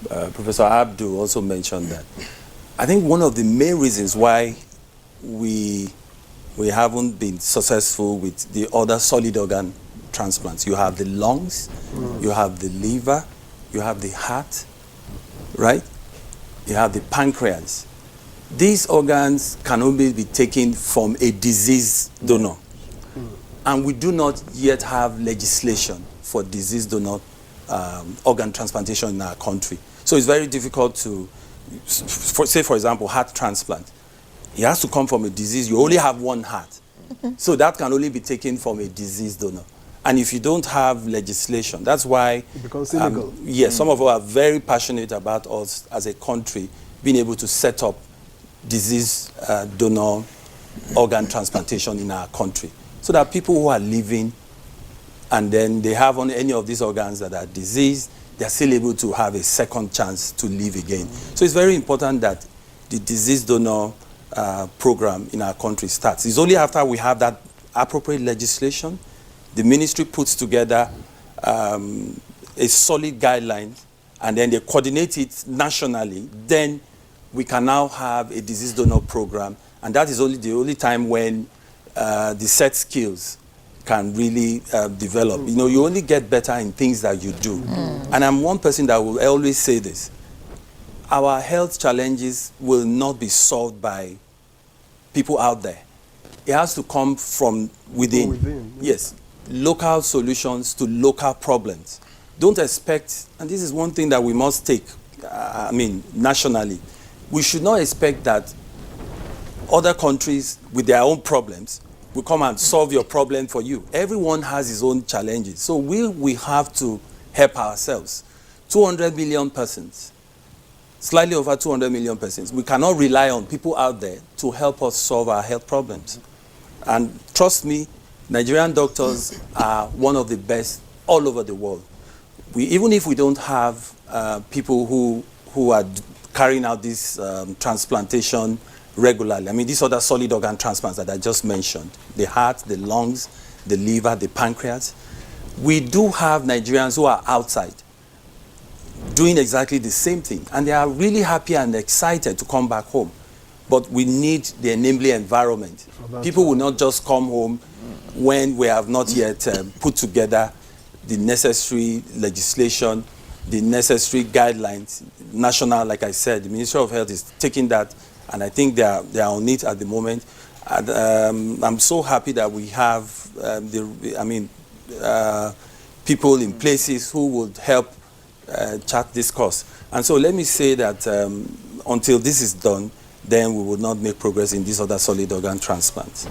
Professor Abdul also mentioned that. I think one of the main reasons why we haven't been successful with the other solid organ transplants. You have the lungs, you have the liver, you have the heart, right? You have the pancreas. These organs can only be taken from a deceased donor. And we do not yet have legislation for deceased donor organ transplantation in our country. So it's very difficult to, say for example, heart transplant. It has to come from a disease. You only have one heart. So that can only be taken from a deceased donor. And if you don't have legislation, that's why it becomes illegal. Yes, some of us are very passionate about us as a country being able to set up disease donor organ transplantation in our country, so that people who are living and then they have on any of these organs that are diseased, they're still able to have a second chance to live again. So it's very important that the disease donor program in our country starts. It's only after we have that appropriate legislation, the ministry puts together a solid guideline, and then they coordinate it nationally, then we can now have a disease donor program. And that is the only time when the set skills can really develop. You know, you only get better in things that you do. And I'm one person that will always say this. Our health challenges will not be solved by people out there. It has to come from within. Yes, local solutions to local problems. Don't expect, and this is one thing that we must take, nationally. We should not expect that other countries with their own problems will come and solve your problem for you. Everyone has his own challenges. So we have to help ourselves. 200 million persons, slightly over 200 million persons. We cannot rely on people out there to help us solve our health problems. And trust me, Nigerian doctors are one of the best all over the world. Even if we don't have people who are carrying out this transplantation regularly, I mean, these other solid organ transplants that I just mentioned, the heart, the lungs, the liver, the pancreas, we do have Nigerians who are outside doing exactly the same thing, and they are really happy and excited to come back home. But we need the enabling environment. People will not just come home when we have not yet put together the necessary legislation, the necessary guidelines. National, like I said, the Ministry of Health is taking that, and I think they are on it at the moment. And, I'm so happy that we have people in places who would help chart this course. And so let me say that until this is done, then we will not make progress in these other solid organ transplants.